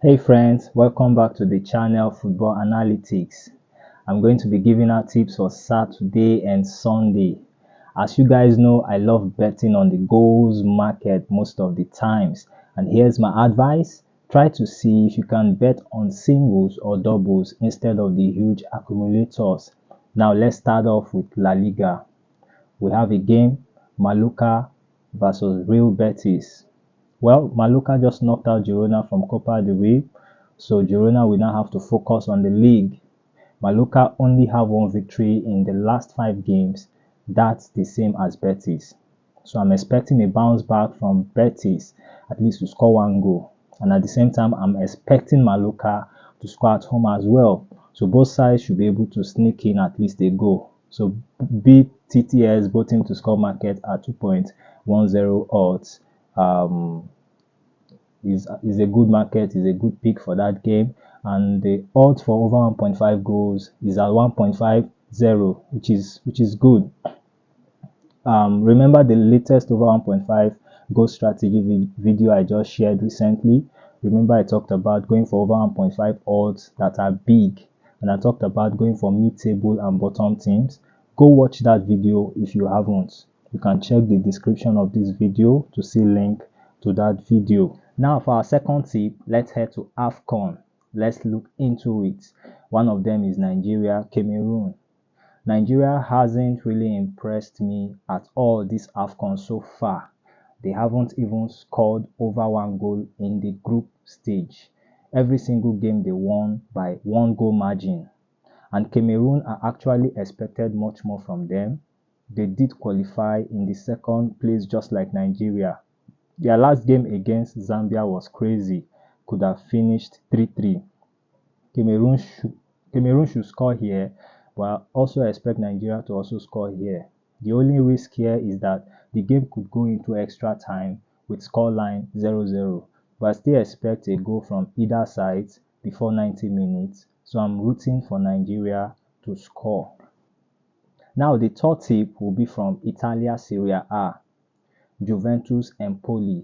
Hey friends, welcome back to the channel Football Analytics. I'm going to be giving out tips for Saturday and Sunday. As you guys know, I love betting on the goals market most of the times. And here's my advice. Try to see if you can bet on singles or doubles instead of the huge accumulators. Now let's start off with La Liga. We have a game, Mallorca versus Real Betis. Well, Mallorca just knocked out Girona from Copa del Rey, so Girona will now have to focus on the league. Mallorca only have one victory in the last 5 games. That's the same as Betis. So I'm expecting a bounce back from Betis, at least to score 1 goal. And at the same time, I'm expecting Mallorca to score at home as well. So both sides should be able to sneak in at least a goal. So beat TTS, both teams to score market at 2.10 odds. Is a good market, is a good pick for that game, and the odds for over 1.5 goals is at 1.50, which is good. Remember the latest over 1.5 goal strategy video I just shared recently? Remember I talked about going for over 1.5 odds that are big, and I talked about going for mid-table and bottom teams. Go watch that video if you haven't. You can check the description of this video to see link to that video. Now for our second tip, let's head to AFCON. Let's look into it. One of them is Nigeria, Cameroon. Nigeria hasn't really impressed me at all this AFCON so far. They haven't even scored over 1 goal in the group stage. Every single game they won by 1 goal margin. And Cameroon are actually expected much more from them. They did qualify in the second place just like Nigeria. Their last game against Zambia was crazy. Could have finished 3-3. Cameroon should score here, but I also expect Nigeria to also score here. The only risk here is that the game could go into extra time with scoreline 0-0. But I still expect a goal from either side before 90 minutes. So I'm rooting for Nigeria to score. Now the third tip will be from Italia Serie A. Juventus Empoli.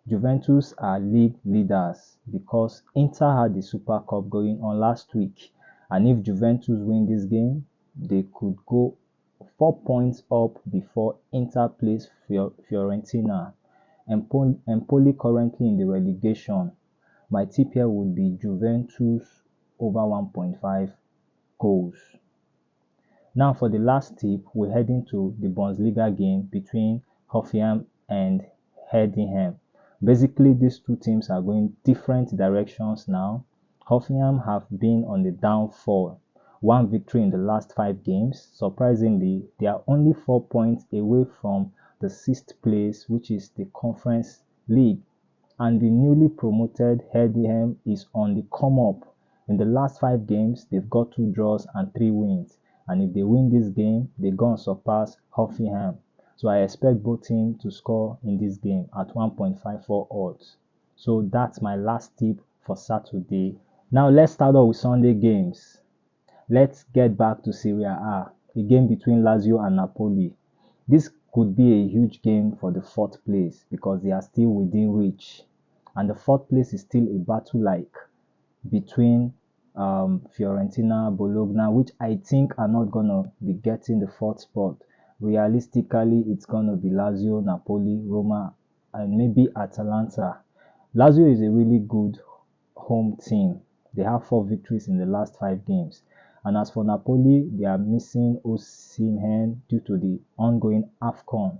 Juventus are league leaders because Inter had the Super Cup going on last week, and if Juventus win this game, they could go 4 points up before Inter plays Fiorentina. Empoli currently in the relegation. My tip here would be Juventus over 1.5 goals. Now for the last tip, we're heading to the Bundesliga game between Hoffenheim and Heidenheim. Basically, these two teams are going different directions now. Hoffenheim have been on the downfall. 1 victory in the last 5 games. Surprisingly, they are only 4 points away from the 6th place, which is the Conference League. And the newly promoted Heidenheim is on the come up. In the last 5 games, they've got 2 draws and 3 wins. And if they win this game, they're going to surpass Hoffenheim. So I expect both teams to score in this game at 1.54 odds. So that's my last tip for Saturday. Now let's start off with Sunday games. Let's get back to Serie A game between Lazio and Napoli. This could be a huge game for the 4th place because they are still within reach. And the 4th place is still a battle like between Fiorentina, Bologna, which I think are not going to be getting the 4th spot. Realistically, it's going to be Lazio, Napoli, Roma, and maybe Atalanta. Lazio is a really good home team. They have 4 victories in the last 5 games. And as for Napoli, they are missing Osimhen due to the ongoing AFCON.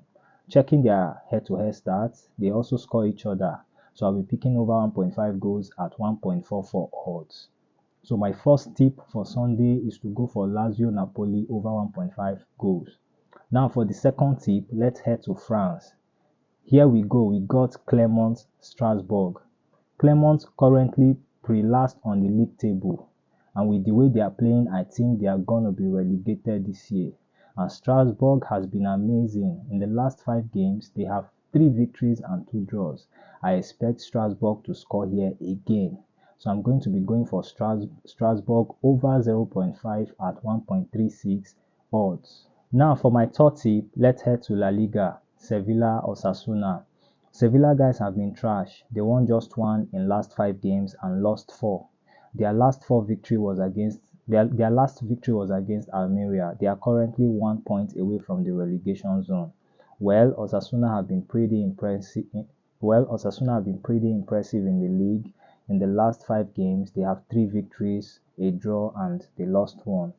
Checking their head-to-head stats, they also score each other. So I'll be picking over 1.5 goals at 1.44 odds. So my first tip for Sunday is to go for Lazio Napoli over 1.5 goals. Now for the second tip, let's head to France. Here we go, we got Clermont Strasbourg. Clermont currently pre-last on the league table. And with the way they are playing, I think they are going to be relegated this year. And Strasbourg has been amazing. In the last 5 games, they have 3 victories and 2 draws. I expect Strasbourg to score here again. So I'm going to be going for Strasbourg over 0.5 at 1.36 odds. Now for my third tip, let's head to La Liga, Sevilla or Osasuna. Sevilla guys have been trash. They won just one in last 5 games and lost 4. Their last victory was against Almeria. They are currently 1 point away from the relegation zone. Well, Osasuna have been pretty impressive. In the league. In the last 5 games, they have 3 victories, a draw, and they lost 1.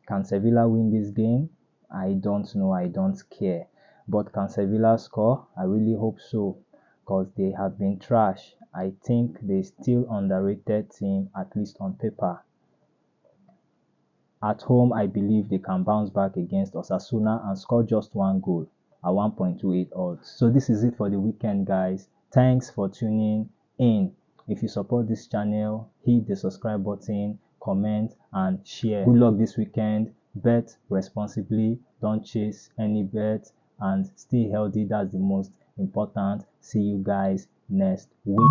Can Sevilla win this game? I don't know. I don't care. But can Sevilla score? I really hope so, because they have been trash. I think they're still underrated team, at least on paper. At home, I believe they can bounce back against Osasuna and score just 1 goal at 1.28 odds. So this is it for the weekend, guys. Thanks for tuning in. If you support this channel, hit the subscribe button, comment, and share. Good luck this weekend. Bet responsibly. Don't chase any bets and stay healthy. That's the most important. See you guys next week.